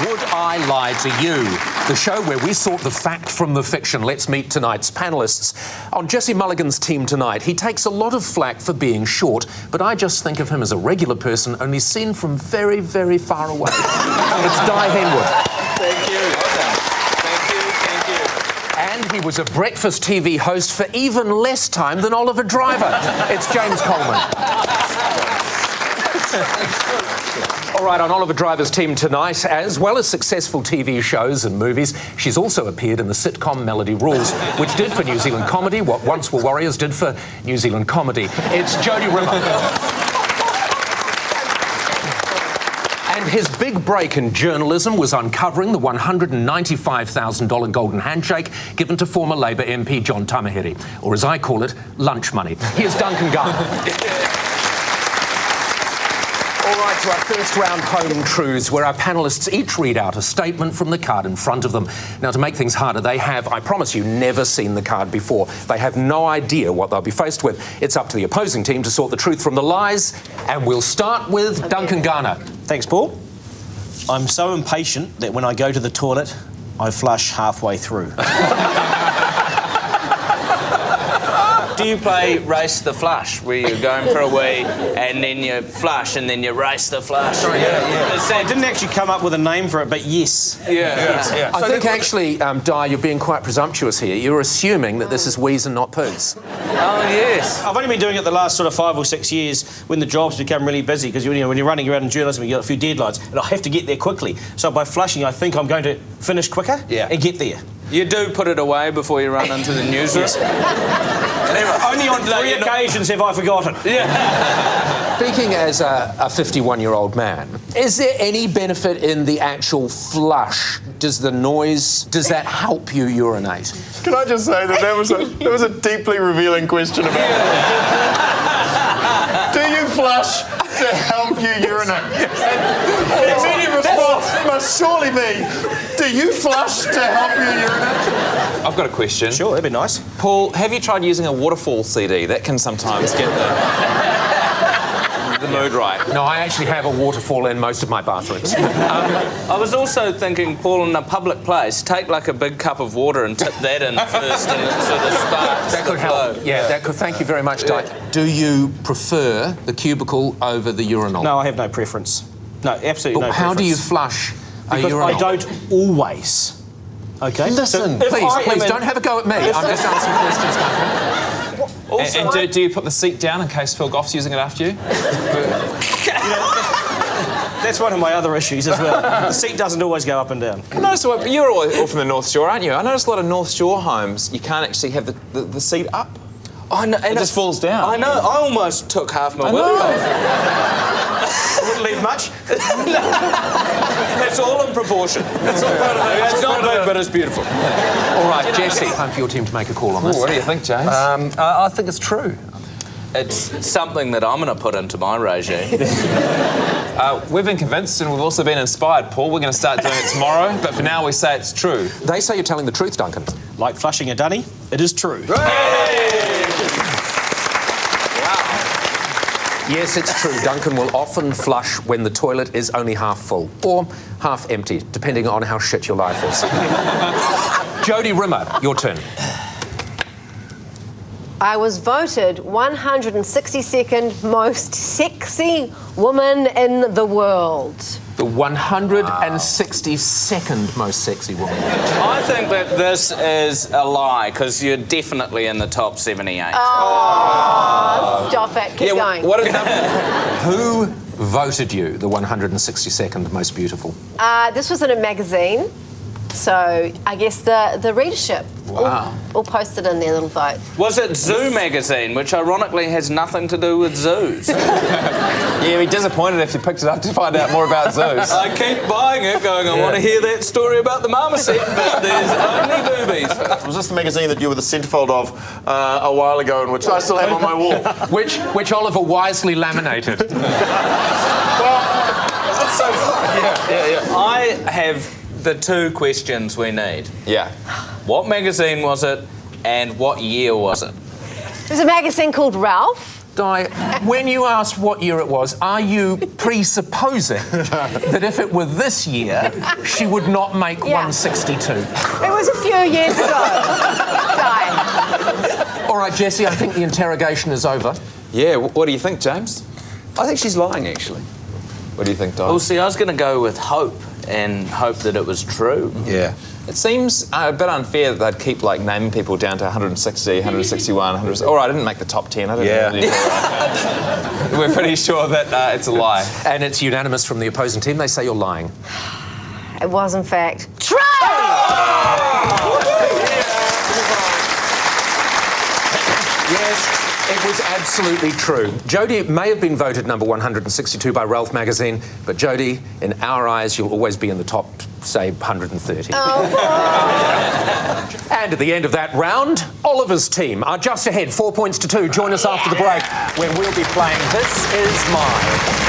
Would I Lie to You? The show where we sort the fact from the fiction. Let's meet tonight's panellists. On Jesse Mulligan's team tonight, he takes a lot of flack for being short, but I just think of him as a regular person, only seen from very, very far away. It's Di Henwood. Thank you. Thank you. And he was a breakfast TV host for even less time than Oliver Driver. It's James Coleman. All right, on Oliver Driver's team tonight, as well as successful TV shows and movies, she's also appeared in the sitcom Melody Rules, which did for New Zealand comedy what Once Were Warriors did for New Zealand comedy. It's Jodie Rimmer. And his big break in journalism was uncovering the $195,000 golden handshake given to former Labour MP John Tamihere, or as I call it, lunch money. Here's Duncan Garner. All right, to our first round home truths, where our panellists each read out a statement from the card in front of them. Now, to make things harder, they have, I promise you, never seen the card before. They have no idea what they'll be faced with. It's up to the opposing team to sort the truth from the lies, and we'll start with Duncan Garner. Thanks, Paul. I'm so impatient that when I go to the toilet, I flush halfway through. Do you play Race the Flush, where you're going for a wee and then you flush and then you race the flush? Sorry, yeah. I didn't actually come up with a name for it, but yes. Yeah. I think actually, Di, you're being quite presumptuous here. You're assuming that this is wheeze and not poos. Oh, yes. I've only been doing it the last sort of 5 or 6 years when the jobs become really busy, because when you're running around in journalism, you got a few deadlines, and I have to get there quickly. So by flushing, I think I'm going to finish quicker and get there. You do put it away before you run into the newsroom? Only on 3 occasions have I forgotten. Yeah. Speaking as a 51-year-old man, is there any benefit in the actual flush? Does the noise, does that help you urinate? Can I just say that there was a deeply revealing question about it. Do you flush to help you urinate? And the immediate response must surely be, do you flush to help you urinate? I've got a question. Sure, that'd be nice. Paul, have you tried using a waterfall CD? That can sometimes get the mood right. No, I actually have a waterfall in most of my bathrooms. I was also thinking, Paul, in a public place, take like a big cup of water and tip that in first and it sort of sparks That could the help. flow. Yeah, that could. Thank you very much, Di. Do you prefer the cubicle over the urinal? No, I have no preference. No, absolutely But no how preference. do you flush a Because urinal? I don't always. Okay? Listen, So if I please, am don't have a go at me. I'm just asking questions, Duncan. And do you put the seat down in case Phil Goff's using it after you? That's one of my other issues as well. The seat doesn't always go up and down. I noticed, you're all from the North Shore, aren't you? I noticed a lot of North Shore homes, you can't actually have the seat up. I know, and It just falls down. I know. I almost took half my work off. Wouldn't leave much. It's all in proportion. It's all part of it. It's not big, but it's beautiful. All right, Jesse, time for your team to make a call on this. What do you think, James? I think it's true. It's something that I'm going to put into my regime. We've been convinced and we've also been inspired, Paul. We're going to start doing it tomorrow, but for now we say it's true. They say you're telling the truth, Duncan. Like flushing a dunny, it is true. Yes, it's true. Duncan will often flush when the toilet is only half full or half empty, depending on how shit your life is. Jodie Rimmer, your turn. I was voted 162nd most sexy woman in the world. The 162nd most sexy woman. I think that this is a lie, because you're definitely in the top 78. Oh, stop it. Keep going. What is Who voted you the 162nd most beautiful? This was in a magazine, so I guess the readership all posted in their little vote. Was it Zoo magazine, which ironically has nothing to do with zoos? Yeah, you'd be disappointed if you picked it up to find out more about zoos. I keep buying it, going, I want to hear that story about the marmoset, but there's only boobies. Was this the magazine that you were the centrefold of a while ago, and which I still have on my wall? Which Oliver wisely laminated. I have the 2 questions we need. Yeah. What magazine was it, and what year was it? There's a magazine called Ralph. Di, when you asked what year it was, are you presupposing that if it were this year, she would not make 162? It was a few years ago. Di. All right, Jessie, I think the interrogation is over. Yeah, what do you think, James? I think she's lying, actually. What do you think, Di? Well, see, I was going to go with hope and hope that it was true. Yeah. It seems a bit unfair that they'd keep like naming people down to 160, 161, 100. All right, I didn't make the top 10. I don't know. We're pretty sure that it's a lie. And it's unanimous from the opposing team. They say you're lying. It was, in fact, true! Yes, it was absolutely true. Jodie may have been voted number 162 by Ralph magazine, but Jodie, in our eyes, you'll always be in the top, say, 130. Oh. And at the end of that round, Oliver's team are just ahead, 4 points to 2. Join us after the break when we'll be playing This Is Mine.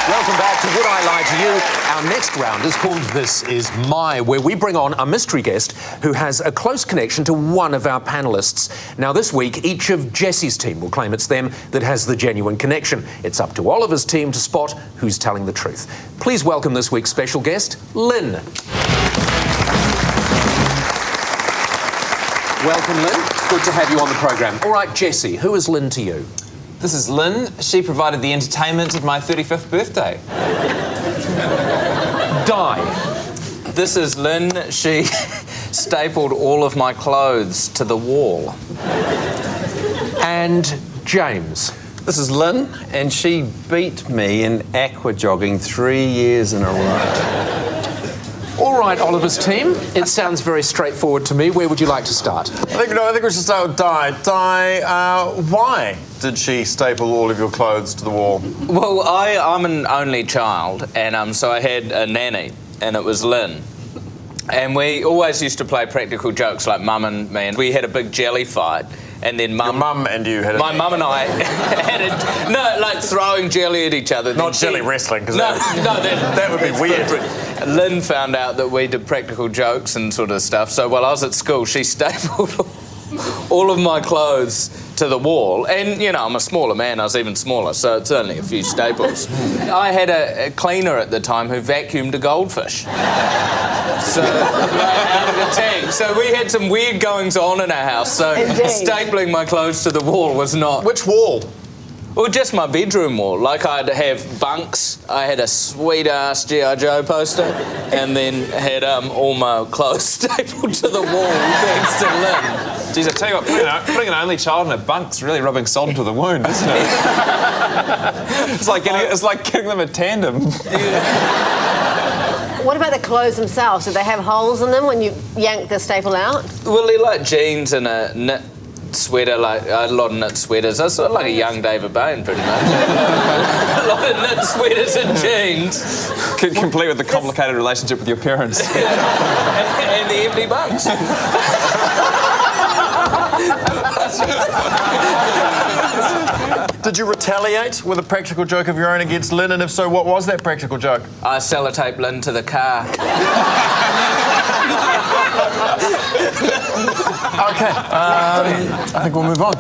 Welcome back to Would I Lie to You? Our next round is called This Is My, where we bring on a mystery guest who has a close connection to one of our panellists. Now, this week, each of Jessie's team will claim it's them that has the genuine connection. It's up to Oliver's team to spot who's telling the truth. Please welcome this week's special guest, Lynn. Welcome, Lynn. Good to have you on the programme. All right, Jessie, who is Lynn to you? This is Lynn. She provided the entertainment at my 35th birthday. Di. This is Lynn. She stapled all of my clothes to the wall. And James. This is Lynn, and she beat me in aqua jogging 3 years in a row. All right, Oliver's team. It sounds very straightforward to me. Where would you like to start? I think we should start with Di. Di, why did she staple all of your clothes to the wall? Well, I'm an only child, and so I had a nanny, and it was Lynn. And we always used to play practical jokes like Mum and me, and we had a big jelly fight. And then Your mum and you had my mum and I had like throwing jelly at each other. Not jelly wrestling, because that would be weird. Lynn found out that we did practical jokes and sort of stuff. So while I was at school, she stapled all of my clothes to the wall. And, you know, I'm a smaller man. I was even smaller, so it's only a few staples. I had a cleaner at the time who vacuumed a goldfish. So, out of the tank. So we had some weird goings on in our house. So stapling my clothes to the wall was not... Which wall? Well, just my bedroom wall. Like, I'd have bunks. I had a sweet-ass G.I. Joe poster, and then had all my clothes stapled to the wall thanks to Lynn. Geez, I tell you what, putting an only child in a bunk's really rubbing salt into the wound, isn't it? It's like getting them a tandem. What about the clothes themselves? Did they have holes in them when you yanked the staple out? Well, they're like jeans and a knit sweater, like a lot of knit sweaters. I was sort of like a young David Bain, pretty much. A lot of knit sweaters and jeans. Complete with the complicated relationship with your parents. And the empty bunks. Did you retaliate with a practical joke of your own against Lynn? And if so, what was that practical joke? I sellotaped Lynn to the car. Okay, I think we'll move on.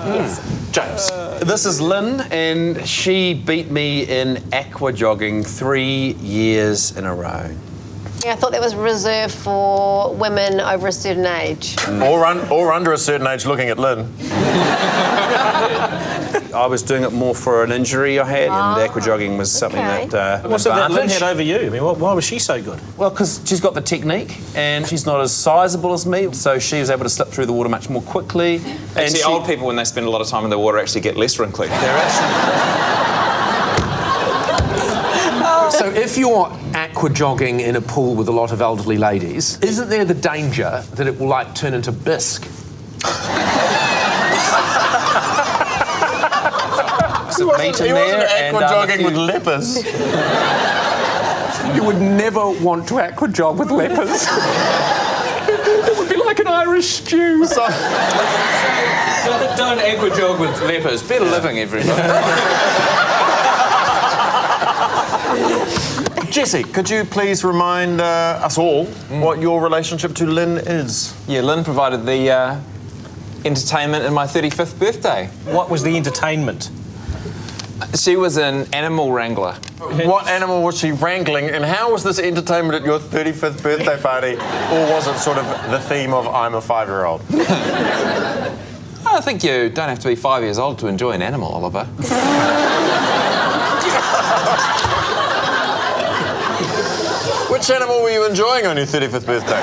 James. This is Lynn, and she beat me in aqua jogging 3 years in a row. Yeah, I thought that was reserved for women over a certain age. Or under a certain age looking at Lynn. I was doing it more for an injury I had, and aqua jogging was something that... What's it that Lynn had over you? I mean, why was she so good? Well, because she's got the technique, and she's not as sizable as me, so she was able to slip through the water much more quickly. And see, old people, when they spend a lot of time in the water, actually get less wrinkly. They're actually... So if you're aqua jogging in a pool with a lot of elderly ladies, isn't there the danger that it will, like, turn into bisque? Some meat in there, and aqua jogging with lepers. You would never want to aqua jog with lepers. It would be like an Irish stew. Don't aqua jog with lepers. Better living, everybody. Jesse, could you please remind us all what your relationship to Lynn is? Yeah, Lynn provided the entertainment in my 35th birthday. What was the entertainment? She was an animal wrangler. What animal was she wrangling, and how was this entertainment at your 35th birthday party? Or was it sort of the theme of I'm a 5-year-old? I think you don't have to be 5 years old to enjoy an animal, Oliver. Which animal were you enjoying on your 35th birthday?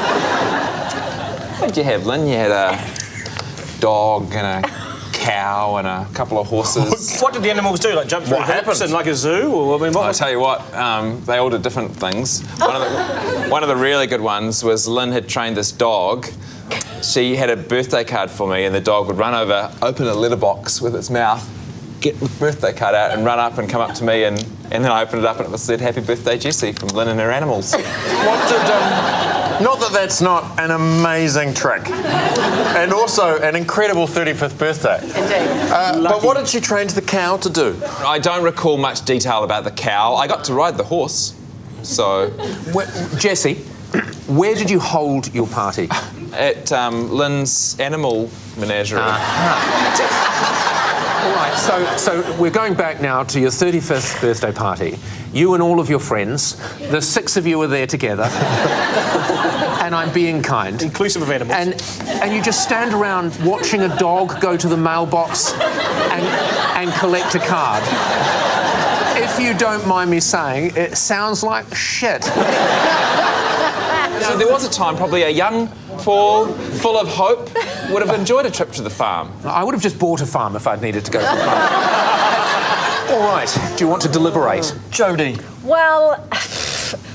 What did you have, Lynn? You had a dog and a cow and a couple of horses. What did the animals do? Like jump through hoops in like a zoo? Or I mean, what I'll was... tell you what, they all did different things. One of the really good ones was Lynn had trained this dog. She had a birthday card for me, and the dog would run over, open a letterbox with its mouth, get the birthday card out and run up and come up to me, and then I opened it up and it said, "Happy birthday, Jessie," from Lynn and her animals. What did... not that that's not an amazing trick. And also an incredible 35th birthday. Indeed. But what did she train the cow to do? I don't recall much detail about the cow. I got to ride the horse, so... Jesse, where did you hold your party? At Lynn's animal menagerie. All right, so we're going back now to your 35th birthday party. You and all of your friends, the 6 of you are there together, and I'm being kind. Inclusive of animals. And you just stand around watching a dog go to the mailbox and collect a card. If you don't mind me saying, it sounds like shit. So there was a time, probably a young Paul, full of hope, would have enjoyed a trip to the farm. I would have just bought a farm if I'd needed to go to the farm. All right, do you want to deliberate? Jodie. Well,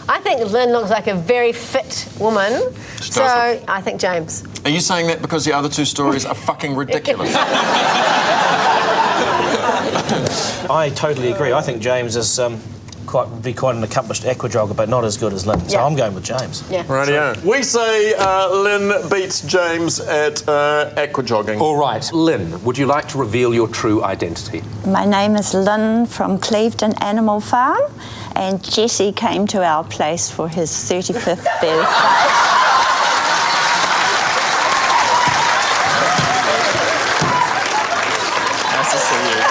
I think Lynn looks like a very fit woman. So doesn't. I think James. Are you saying that because the other 2 stories are fucking ridiculous? I totally agree. I think James is would be quite an accomplished aqua jogger, but not as good as Lynn. So Yeah. I'm going with James. Yeah. Rightio. We say Lynn beats James at aqua jogging. All right, Lynn, would you like to reveal your true identity? My name is Lynn from Clevedon Animal Farm, and Jesse came to our place for his 35th birthday. Nice to see you.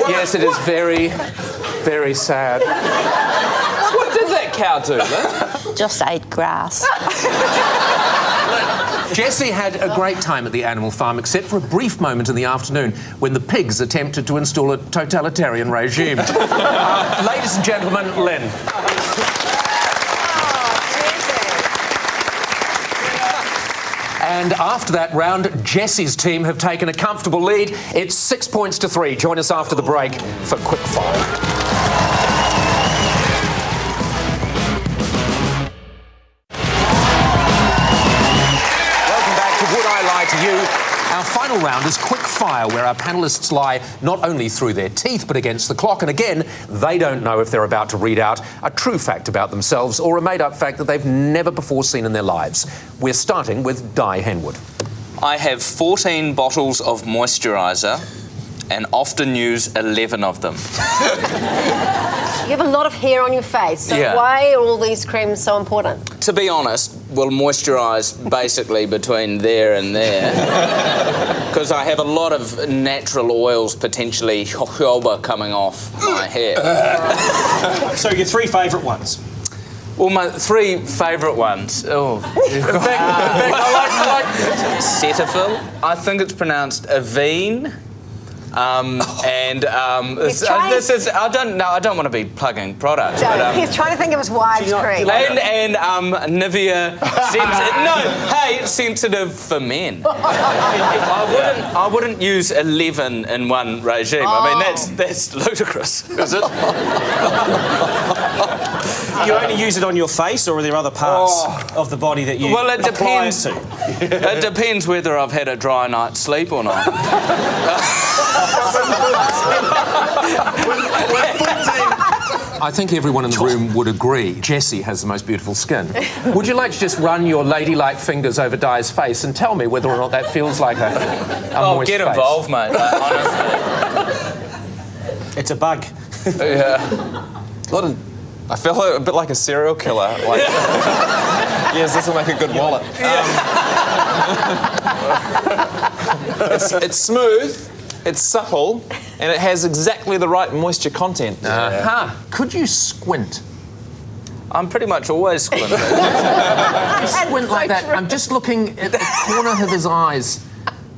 Yes, it is very, very sad. What did that cow do, Lynn? Just ate grass. Jesse had a great time at the animal farm, except for a brief moment in the afternoon when the pigs attempted to install a totalitarian regime. Ladies and gentlemen, Lynn. And after that round, Jesse's team have taken a comfortable lead. It's 6 points to 3. Join us after the break for Quick Fire. Welcome back to Would I Lie to You? Our final round is Quick Fire, where our panellists lie not only through their teeth but against the clock. And again, they don't know if they're about to read out a true fact about themselves or a made-up fact that they've never before seen in their lives. We're starting with Di Henwood. I have 14 bottles of moisturiser and often use 11 of them. You have a lot of hair on your face, so Yeah. why are all these creams so important? To be honest, we'll moisturise basically between there and there. Because I have a lot of natural oils, potentially jojoba, coming off my hair. So your 3 favourite ones? Well, my 3 favourite ones. Oh. In fact, I like Cetaphil. I think it's pronounced Avene. He's trying- This is. I don't want to be plugging products, Joe, but he's trying to think of his wife's cream. and Nivea. Sensitive for men. I wouldn't use 11 in one regime. I mean, that's ludicrous. Is it? You only use it on your face, or are there other parts of the body that you Well, it apply depends. it to? It depends whether I've had a dry night's sleep or not. I think everyone in the room would agree Jessie has the most beautiful skin. Would you like to just run your ladylike fingers over Di's face and tell me whether or not that feels like a moist Get face? involved, mate. Honestly. It's a bug. I feel a bit like a serial killer. Like, yes, this will make a good wallet. It's smooth, it's supple, and it has exactly the right moisture content. Could you squint? I'm pretty much always squinting. Squint like that. I'm just looking at the corner of his eyes.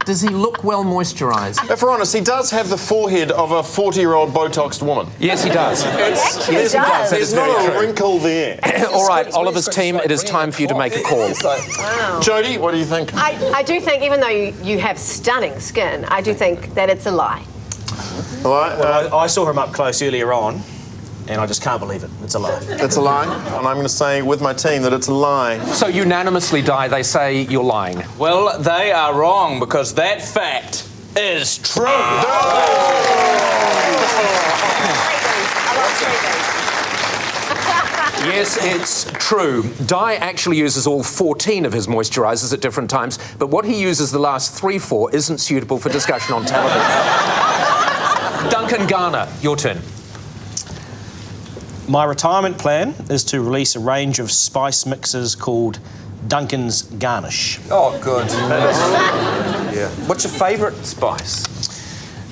Does he look well moisturised? If we're honest, he does have the forehead of a 40-year-old Botoxed woman. Yes, he does. Actually, yes, he does. That is There's not very a true. wrinkle there. All right, Oliver's team, it is time for you to make a call. Wow. Jodie, what do you think? I do think, even though you have stunning skin, I do think that it's a lie. All right, I saw him up close earlier on, and I just can't believe it. It's a lie. it's a lie, and I'm going to say with my team that it's a lie. So unanimously, Di, they say you're lying. Well, they are wrong because that fact is true. Yes, it's true. Di actually uses all 14 of his moisturisers at different times, but what he uses the last 3 for isn't suitable for discussion on television. Duncan Garner, your turn. My retirement plan is to release a range of spice mixes called Duncan's Garnish. Oh, good. Yeah. What's your favourite spice?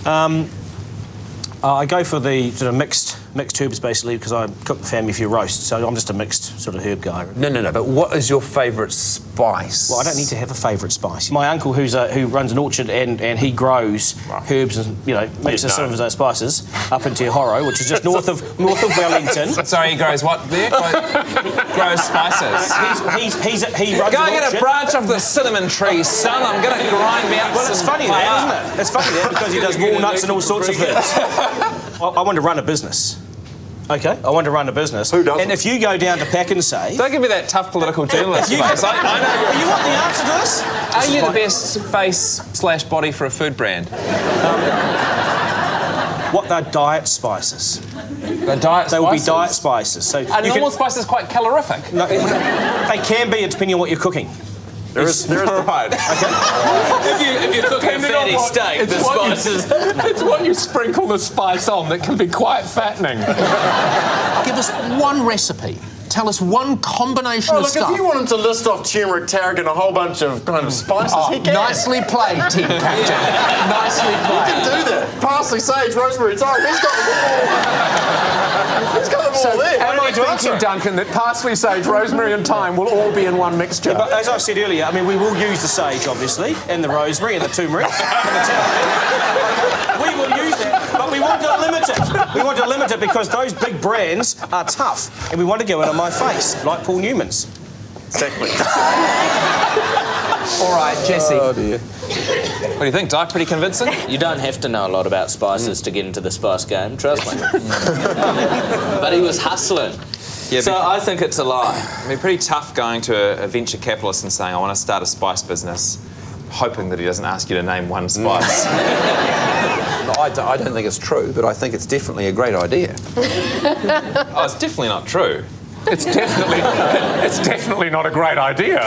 I go for the sort of mixed herbs, basically, because I cook the family a few roasts, so I'm just a mixed sort of herb guy. No, but what is your favourite spice? Well, I don't need to have a favourite spice. My uncle, who runs an orchard and he grows herbs and, mixes some of those spices up into Horro, which is just north of Wellington. Sorry, he grows what there? Grows spices. He runs Go an get orchard. a branch off the cinnamon tree, son. I'm going to grind me up Well, it's some funny flour. that, isn't it? It's funny that because he does walnuts and all sorts of things. I want to run a business. Okay, I want to run a business. Who doesn't? And if you go down to Pack and Say... Don't give me that tough political journalist face. I know. You want the answer to this? Are you the best face/body for a food brand? What they're diet spices. The diet They will be diet spices. So Are normal spices quite calorific? No, they can be, depending on what you're cooking. There's Right. If you cook a fatty steak, the spices... It's what you sprinkle the spice on that can be quite fattening. Give us one recipe. Tell us one combination Oh, of look, stuff. if you want him to list off turmeric, tarragon, a whole bunch of kind of spices, he can. Nicely played, team captain. Nicely He played. can do that. Parsley, sage, rosemary, thyme. He's got them all. He's got them all there. Am I thinking, Duncan, that parsley, sage, rosemary and thyme will all be in one mixture? But as I said earlier, I mean, we will use the sage, obviously, and the rosemary and the turmeric and the tallow. We will use that, but we want to limit it. We want to limit it because those big brands are tough, and we want to go in on my face, like Paul Newman's. Exactly. All right, Jesse. What do you think, Di? Pretty convincing? You don't have to know a lot about spices to get into the spice game, trust me. But he was hustling. Yeah, So I think it's a lie. It'd be pretty tough going to a venture capitalist and saying, I want to start a spice business, hoping that he doesn't ask you to name one spice. No, I don't think it's true, but I think it's definitely a great idea. Oh, it's definitely not true. It's definitely not a great idea.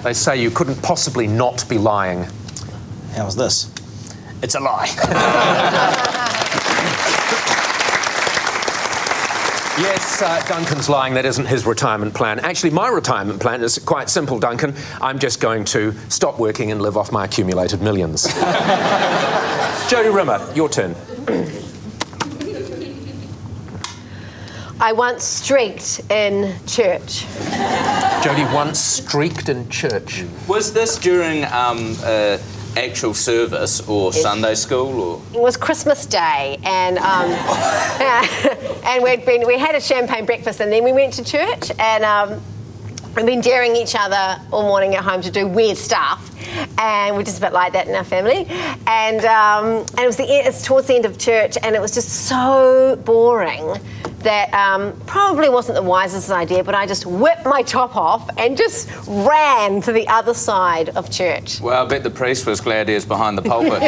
They say you couldn't possibly not be lying. How's this? It's a lie. Yes, Duncan's lying. That isn't his retirement plan. Actually, my retirement plan is quite simple, Duncan. I'm just going to stop working and live off my accumulated millions. Jodie Rimmer, your turn. I once streaked in church. Jodie once streaked in church. Was this during actual service or Sunday school or? It was Christmas Day, and and we had a champagne breakfast, and then we went to church, and we've been daring each other all morning at home to do weird stuff, and we're just a bit like that in our family. And it's towards the end of church, and it was just so boring that probably wasn't the wisest idea, but I just whipped my top off and just ran to the other side of church. Well, I bet the priest was glad he was behind the pulpit.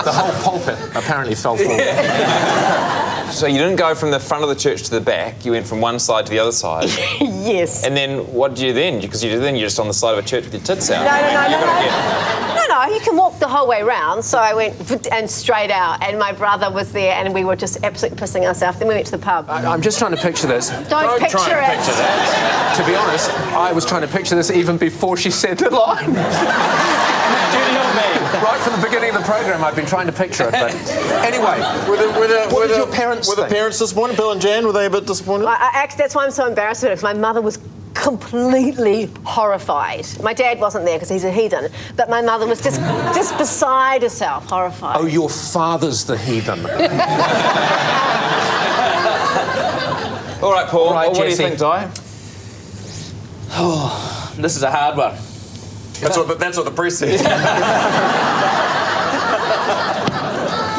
The whole pulpit apparently fell forward. So you didn't go from the front of the church to the back, you went from one side to the other side. Yes. And then what did you then? Because you're just on the side of a church with your tits out. No. you can walk the whole way round. So I went and straight out, and my brother was there, and we were just absolutely pissing ourselves. Then we went to the pub. I'm just trying to picture this. Don't picture try and it. picture that. To be honest, I was trying to picture this even before she said the line. Dirty old man. Right from the beginning of the programme, I've been trying to picture it. But anyway, What did your parents Were the think? parents disappointed? Bill and Jan, were they a bit disappointed? Actually, that's why I'm so embarrassed with it, because my mother was completely horrified. My dad wasn't there because he's a heathen, but my mother was just beside herself, horrified. Oh, your father's the heathen. All right, Paul. Right, what do you Jesse. think, Di? This is a hard one. That's what the press says.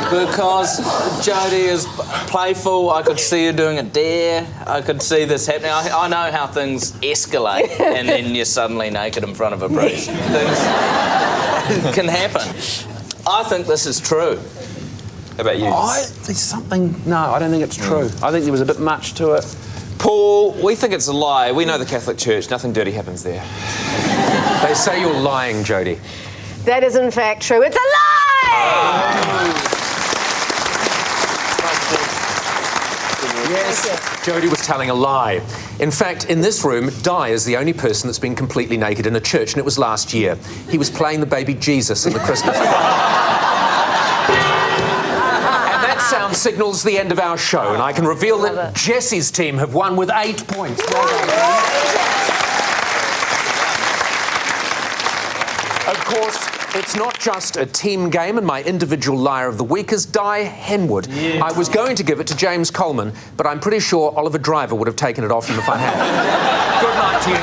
Because Jodie is playful, I could see her doing a dare. I could see this happening. I know how things escalate, and then you're suddenly naked in front of a priest. Things can happen. I think this is true. How about you? There's something. No, I don't think it's true. I think there was a bit much to it. Paul, we think it's a lie. We know the Catholic Church. Nothing dirty happens there. They say you're lying, Jodie. That is in fact true. It's a lie! Yes, Jodie was telling a lie. In fact, in this room, Di is the only person that's been completely naked in a church, and it was last year. He was playing the baby Jesus in the Christmas choir. And that sound signals the end of our show, and I can reveal that Jesse's team have won with 8 points. Well done. Of course, it's not just a team game, and my individual liar of the week is Di Henwood. Yeah. I was going to give it to James Coleman, but I'm pretty sure Oliver Driver would have taken it off him if I had. Good night to you.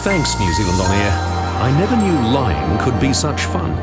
Thanks, New Zealand On Air. I never knew lying could be such fun.